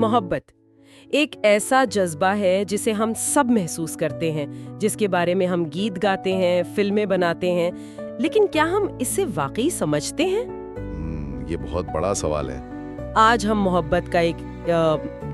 محبت ایک ایسا جذبہ ہے جسے ہم سب محسوس کرتے ہیں، جس کے بارے میں ہم گیت گاتے ہیں، فلمیں بناتے ہیں، لیکن کیا ہم اسے واقعی سمجھتے ہیں؟ یہ بہت بڑا سوال ہے۔ آج ہم محبت کا ایک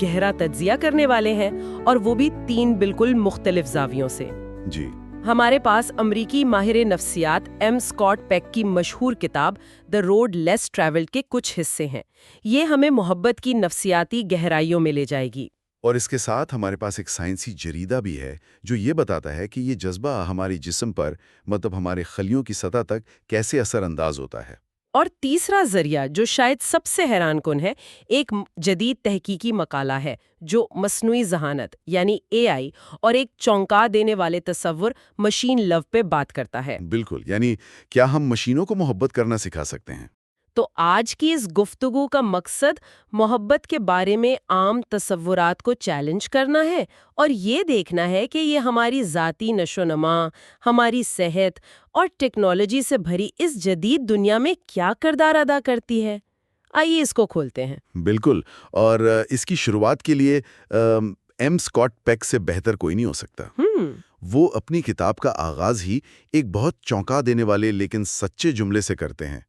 گہرا تجزیہ کرنے والے ہیں، اور وہ بھی 3 بالکل مختلف زاویوں سے۔ جی، ہمارے پاس امریکی ماہر نفسیات ایم اسکاٹ پیک کی مشہور کتاب دی روڈ لیس ٹریولڈ کے کچھ حصے ہیں۔ یہ ہمیں محبت کی نفسیاتی گہرائیوں میں لے جائے گی۔ اور اس کے ساتھ ہمارے پاس ایک سائنسی جریدہ بھی ہے جو یہ بتاتا ہے کہ یہ جذبہ ہماری جسم پر، مطلب ہمارے خلیوں کی سطح تک کیسے اثر انداز ہوتا ہے۔ اور تیسرا ذریعہ جو شاید سب سے حیران کن ہے، ایک جدید تحقیقی مقالہ ہے جو مصنوعی ذہانت یعنی اے آئی اور ایک چونکا دینے والے تصور مشین لو پہ بات کرتا ہے۔ بالکل، یعنی کیا ہم مشینوں کو محبت کرنا سکھا سکتے ہیں؟ تو آج کی اس گفتگو کا مقصد محبت کے بارے میں عام تصورات کو چیلنج کرنا ہے، اور یہ دیکھنا ہے کہ یہ ہماری ذاتی نشو و نما، ہماری صحت اور ٹیکنالوجی سے بھری اس جدید دنیا میں کیا کردار ادا کرتی ہے۔ آئیے اس کو کھولتے ہیں۔ بالکل، اور اس کی شروعات کے لیے ایم اسکاٹ پیک سے بہتر کوئی نہیں ہو سکتا۔ وہ اپنی کتاب کا آغاز ہی ایک بہت چونکا دینے والے لیکن سچے جملے سے کرتے ہیں: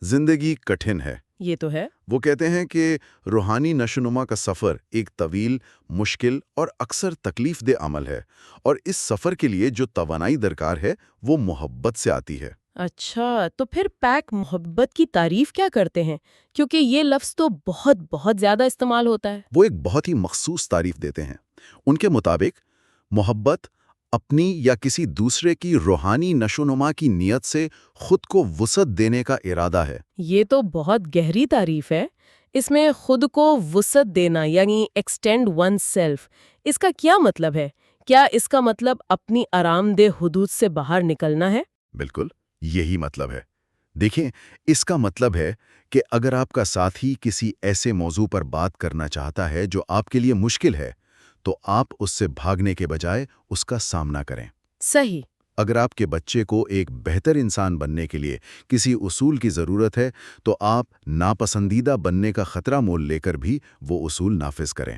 زندگی کٹھن ہے۔ یہ تو ہے۔ وہ کہتے ہیں کہ روحانی نشوونما کا سفر ایک طویل، مشکل اور اکثر تکلیف دہ عمل ہے، اور اس سفر کے لیے جو توانائی درکار ہے وہ محبت سے آتی ہے۔ اچھا، تو پھر پیک محبت کی تعریف کیا کرتے ہیں؟ کیونکہ یہ لفظ تو بہت زیادہ استعمال ہوتا ہے۔ وہ ایک بہت ہی مخصوص تعریف دیتے ہیں۔ ان کے مطابق محبت اپنی یا کسی دوسرے کی روحانی نشوونما کی نیت سے خود کو وسعت دینے کا ارادہ ہے۔ یہ تو بہت گہری تعریف ہے۔ اس میں خود کو وسعت دینا یعنی ایکسٹینڈ ون سیلف، اس کا کیا مطلب ہے؟ کیا اس کا مطلب اپنی آرام دہ حدود سے باہر نکلنا ہے؟ بالکل، یہی مطلب ہے۔ دیکھیں، اس کا مطلب ہے کہ اگر آپ کا ساتھی کسی ایسے موضوع پر بات کرنا چاہتا ہے جو آپ کے لیے مشکل ہے، تو آپ اس سے بھاگنے کے بجائے اس کا سامنا کریں۔ صحیح۔ اگر آپ کے بچے کو ایک بہتر انسان بننے کے لیے کسی اصول کی ضرورت ہے، تو آپ ناپسندیدہ بننے کا خطرہ مول لے کر بھی وہ اصول نافذ کریں۔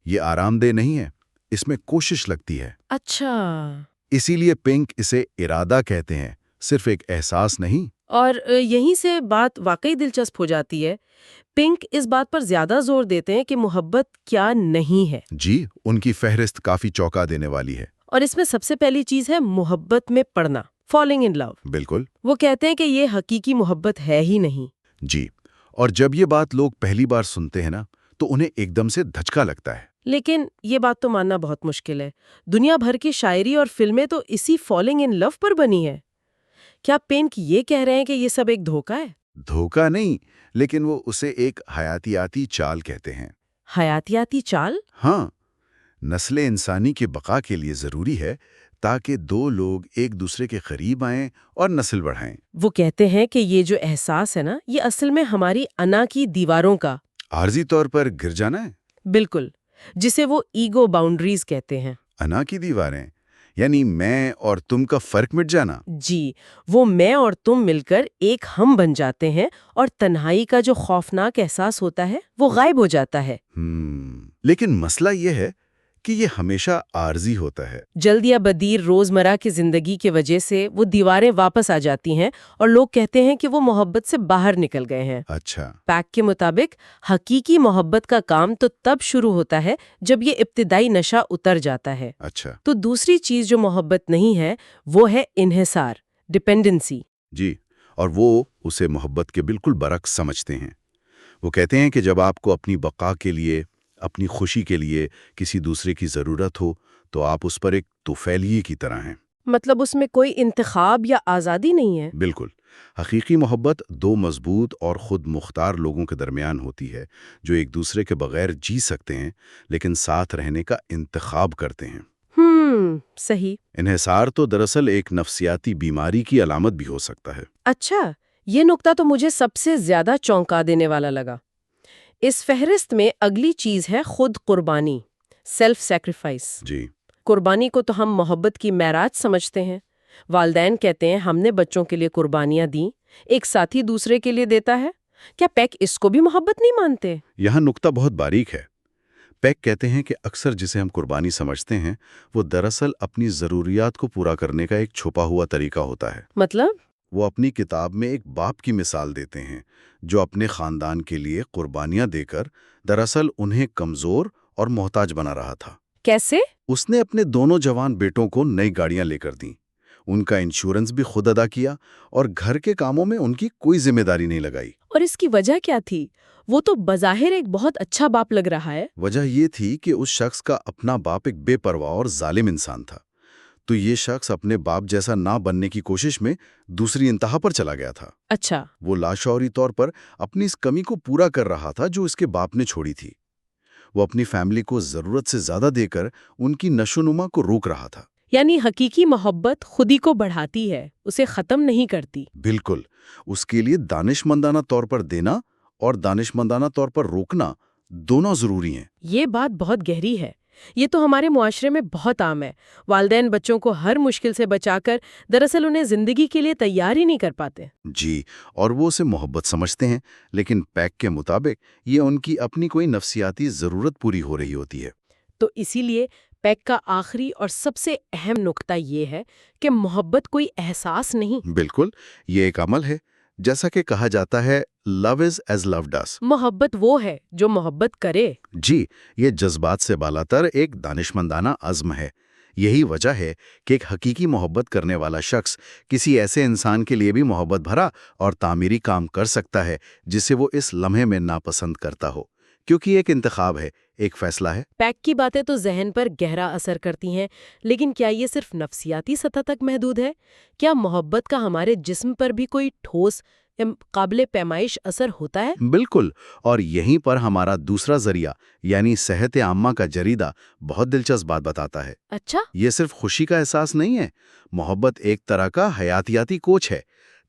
یہ آرام دہ نہیں ہے، اس میں کوشش لگتی ہے۔ اچھا۔ اسی لیے پنک اسے ارادہ کہتے ہیں، صرف ایک احساس نہیں۔ اور یہیں سے بات واقعی دلچسپ ہو جاتی ہے۔ پنک اس بات پر زیادہ زور دیتے ہیں کہ محبت کیا نہیں ہے۔ جی، ان کی فہرست کافی چونکا دینے والی ہے۔ اور اس میں سب سے پہلی چیز ہے محبت میں پڑنا، فالنگ ان لو۔ بالکل۔ وہ کہتے ہیں کہ یہ حقیقی محبت ہے ہی نہیں۔ جی، اور جب یہ بات لوگ پہلی بار سنتے ہیں نا، تو انہیں ایک دم سے دھچکا لگتا ہے۔ لیکن یہ بات تو ماننا بہت مشکل ہے۔ دنیا بھر کی شاعری اور فلمیں تو اسی فالنگ ان لو پر بنی ہے۔ کیا پنک یہ کہہ رہے ہیں کہ یہ سب ایک دھوکہ ہے؟ دھوکہ نہیں، لیکن وہ اسے ایک حیاتیاتی چال کہتے ہیں۔ حیاتیاتی چال؟ ہاں، نسل انسانی کی بقا کے لیے ضروری ہے تاکہ 2 لوگ ایک دوسرے کے قریب آئیں اور نسل بڑھائیں۔ وہ کہتے ہیں کہ یہ جو احساس ہے نا، یہ اصل میں ہماری انا کی دیواروں کا عارضی طور پر گر جانا ہے۔ بالکل، جسے وہ ایگو باؤنڈریز کہتے ہیں۔ انا کی دیواریں یعنی میں اور تم کا فرق مٹ جانا۔ جی، وہ میں اور تم مل کر ایک ہم بن جاتے ہیں، اور تنہائی کا جو خوفناک احساس ہوتا ہے وہ غائب ہو جاتا ہے۔ لیکن مسئلہ یہ ہے کہ یہ ہمیشہ عارضی ہوتا ہے۔ جلد یا بدیر روزمرہ کی زندگی کی وجہ سے وہ دیواریں واپس آ جاتی ہیں، اور لوگ کہتے ہیں کہ وہ محبت سے باہر نکل گئے ہیں۔ اچھا۔ پیک کے مطابق حقیقی محبت کا کام تو تب شروع ہوتا ہے جب یہ ابتدائی نشہ اتر جاتا ہے۔ اچھا۔ تو دوسری چیز جو محبت نہیں ہے وہ ہے انحصار، ڈپینڈنسی۔ جی، اور وہ اسے محبت کے بالکل برعکس سمجھتے ہیں۔ وہ کہتے ہیں کہ جب آپ کو اپنی بقا کے لیے، اپنی خوشی کے لیے کسی دوسرے کی ضرورت ہو، تو آپ اس پر ایک طفیلیے کی طرح ہیں۔ مطلب اس میں کوئی انتخاب یا آزادی نہیں ہے؟ بالکل۔ حقیقی محبت 2 مضبوط اور خود مختار لوگوں کے درمیان ہوتی ہے، جو ایک دوسرے کے بغیر جی سکتے ہیں لیکن ساتھ رہنے کا انتخاب کرتے ہیں۔ صحیح۔ انحصار تو دراصل ایک نفسیاتی بیماری کی علامت بھی ہو سکتا ہے۔ اچھا، یہ نکتہ تو مجھے سب سے زیادہ چونکا دینے والا لگا۔ اس فہرست میں اگلی چیز ہے خود قربانی، سیلف سیکریفائس۔ جی۔ قربانی کو تو ہم محبت کی معراج سمجھتے ہیں۔ والدین کہتے ہیں ہم نے بچوں کے لیے قربانیاں دیں، ایک ساتھی دوسرے کے لیے دیتا ہے۔ کیا پیک اس کو بھی محبت نہیں مانتے؟ یہاں نقطہ بہت باریک ہے۔ پیک کہتے ہیں کہ اکثر جسے ہم قربانی سمجھتے ہیں وہ دراصل اپنی ضروریات کو پورا کرنے کا ایک چھپا ہوا طریقہ ہوتا ہے۔ مطلب؟ وہ اپنی کتاب میں ایک باپ کی مثال دیتے ہیں جو اپنے خاندان کے لیے قربانیاں دے کر دراصل انہیں کمزور اور محتاج بنا رہا تھا۔ کیسے؟ اس نے اپنے دونوں جوان بیٹوں کو نئی گاڑیاں لے کر دیں، ان کا انشورنس بھی خود ادا کیا اور گھر کے کاموں میں ان کی کوئی ذمہ داری نہیں لگائی۔ اور اس کی وجہ کیا تھی؟ وہ تو بظاہر ایک بہت اچھا باپ لگ رہا ہے۔ وجہ یہ تھی کہ اس شخص کا اپنا باپ ایک بے پرواہ اور ظالم انسان تھا، تو یہ شخص اپنے باپ جیسا نہ بننے کی کوشش میں دوسری انتہا پر چلا گیا تھا۔ اچھا۔ وہ لاشعوری طور پر اپنی اس کمی کو پورا کر رہا تھا جو اس کے باپ نے چھوڑی تھی۔ وہ اپنی فیملی کو ضرورت سے زیادہ دے کر ان کی نشوونما کو روک رہا تھا۔ یعنی حقیقی محبت خود ہی کو بڑھاتی ہے، اسے ختم نہیں کرتی۔ بالکل، اس کے لیے دانشمندانہ طور پر دینا اور دانشمندانہ طور پر روکنا دونوں ضروری ہیں۔ یہ بات بہت گہری ہے۔ یہ تو ہمارے معاشرے میں بہت عام ہے۔ والدین بچوں کو ہر مشکل سے بچا کر دراصل انہیں زندگی کے لیے تیار ہی نہیں کر پاتے۔ جی، اور وہ اسے محبت سمجھتے ہیں، لیکن پیک کے مطابق یہ ان کی اپنی کوئی نفسیاتی ضرورت پوری ہو رہی ہوتی ہے۔ تو اسی لیے پیک کا آخری اور سب سے اہم نقطہ یہ ہے کہ محبت کوئی احساس نہیں۔ بالکل، یہ ایک عمل ہے۔ جیسا کہ کہا جاتا ہے لو از ایز لو ڈز۔ محبت وہ ہے جو محبت کرے۔ جی، یہ جذبات سے بالاتر ایک دانشمندانہ عزم ہے۔ یہی وجہ ہے کہ ایک حقیقی محبت کرنے والا شخص کسی ایسے انسان کے لیے بھی محبت بھرا اور تعمیری کام کر سکتا ہے جسے وہ اس لمحے میں ناپسند کرتا ہو، کیونکہ یہ ایک انتخاب ہے، ایک فیصلہ ہے۔ پیک کی باتیں تو ذہن پر گہرا اثر کرتی ہیں، لیکن کیا یہ صرف نفسیاتی سطح تک محدود ہے؟ کیا محبت کا ہمارے جسم پر بھی کوئی ٹھوس قابل پیمائش اثر ہوتا ہے؟ بالکل، اور یہیں پر ہمارا دوسرا ذریعہ یعنی صحت عامہ کا جریدہ بہت دلچسپ بات بتاتا ہے۔ اچھا؟ یہ صرف خوشی کا احساس نہیں ہے، محبت ایک طرح کا حیاتیاتی کوچ ہے۔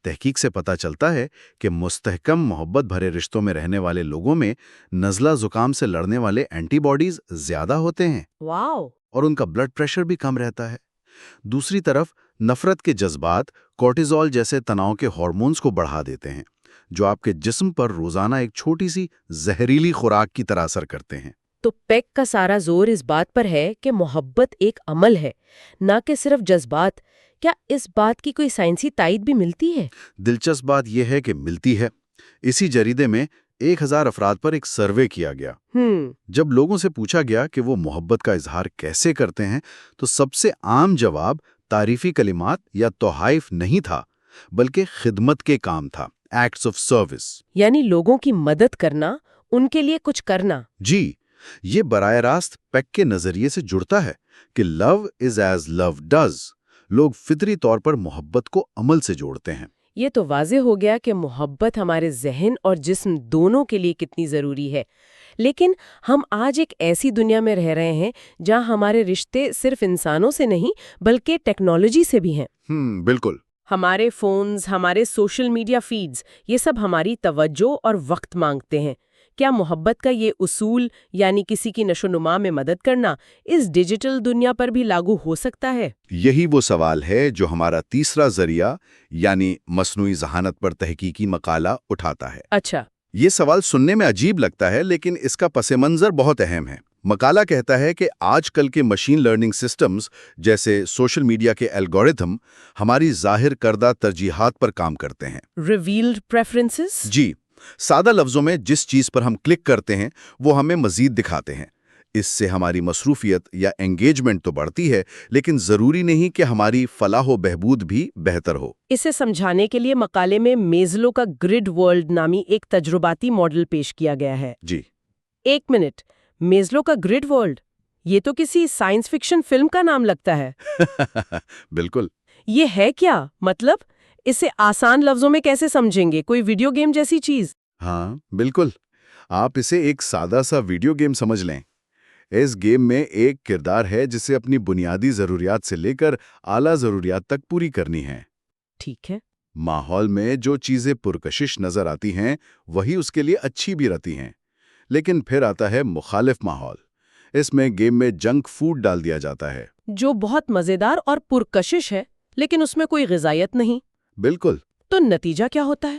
تحقیق سے پتہ چلتا ہے کہ مستحکم محبت بھرے رشتوں میں رہنے والے لوگوں میں نزلہ زکام سے لڑنے والے اینٹی باڈیز زیادہ ہوتے ہیں، واو! اور ان کا بلڈ پریشر بھی کم رہتا ہے۔ دوسری طرف نفرت کے جذبات کورٹیزول جیسے تناؤ کے ہارمونز کو بڑھا دیتے ہیں، جو آپ کے جسم پر روزانہ ایک چھوٹی سی زہریلی خوراک کی طرح اثر کرتے ہیں۔ تو پیک کا سارا زور اس بات پر ہے کہ محبت ایک عمل ہے، نہ کہ صرف جذبات۔ کیا اس بات کی کوئی سائنسی تائید بھی ملتی ہے؟ دلچسپ بات یہ ہے کہ ملتی ہے۔ اسی جریدے میں 1000 افراد پر ایک سروے کیا گیا۔ جب لوگوں سے پوچھا گیا کہ وہ محبت کا اظہار کیسے کرتے ہیں، تو سب سے عام جواب تعریفی کلمات یا تحائف نہیں تھا، بلکہ خدمت کے کام تھا، ایکٹس آف سروس۔ یعنی لوگوں کی مدد کرنا، ان کے لیے کچھ کرنا۔ جی، یہ براہ راست پیک کے نظریے سے جڑتا ہے کہ لو از ایز لو ڈز۔ لوگ فطری طور پر محبت کو عمل سے جوڑتے ہیں۔ یہ تو واضح ہو گیا کہ محبت ہمارے ذہن اور جسم دونوں کے لیے کتنی ضروری ہے۔ لیکن ہم آج ایک ایسی دنیا میں رہ رہے ہیں جہاں ہمارے رشتے صرف انسانوں سے نہیں بلکہ ٹیکنالوجی سے بھی ہیں۔ بالکل۔ ہمارے فونز، ہمارے سوشل میڈیا فیڈز، یہ سب ہماری توجہ اور وقت مانگتے ہیں۔ کیا محبت کا یہ اصول، یعنی کسی کی نشوونما میں مدد کرنا، اس ڈیجیٹل دنیا پر بھی لاگو ہو سکتا ہے؟ یہی وہ سوال ہے جو ہمارا تیسرا ذریعہ یعنی مصنوعی ذہانت پر تحقیقی مقالہ اٹھاتا ہے۔ اچھا۔ یہ سوال سننے میں عجیب لگتا ہے، لیکن اس کا پس منظر بہت اہم ہے۔ مقالہ کہتا ہے کہ آج کل کے مشین لرننگ سسٹمز جیسے سوشل میڈیا کے الگورتھم ہماری ظاہر کردہ ترجیحات پر کام کرتے ہیں۔ Revealed preferences? جی، سادہ لفظوں میں جس چیز پر ہم کلک کرتے ہیں وہ ہمیں مزید دکھاتے ہیں۔ اس سے ہماری مصروفیت یا انگیجمنٹ تو بڑھتی ہے، لیکن ضروری نہیں کہ ہماری فلاح و بہبود بھی بہتر ہو۔ اسے سمجھانے کے لیے مقالے میں میزلو کا گرڈ ورلڈ نامی ایک تجرباتی ماڈل پیش کیا گیا ہے۔ جی، ایک منٹ، میزلو کا گرڈ ورلڈ، یہ تو کسی سائنس فکشن فلم کا نام لگتا ہے۔ بالکل۔ یہ ہے کیا؟ مطلب اسے آسان لفظوں میں کیسے سمجھیں گے؟ کوئی ویڈیو گیم جیسی چیز؟ ہاں، بالکل۔ آپ اسے ایک سادہ سا ویڈیو گیم سمجھ لیں۔ اس گیم میں ایک کردار ہے جسے اپنی بنیادی ضروریات سے لے کر اعلیٰ ضروریات تک پوری کرنی ہے۔ ٹھیک ہے۔ ماحول میں جو چیزیں پرکشش نظر آتی ہیں وہی اس کے لیے اچھی بھی رہتی ہیں، لیکن پھر آتا ہے مخالف ماحول۔ اس میں گیم میں جنک فوڈ ڈال دیا جاتا ہے جو بہت مزیدار اور پرکشش ہے، لیکن اس میں کوئی غذائیت نہیں۔ بالکل۔ تو نتیجہ کیا ہوتا ہے؟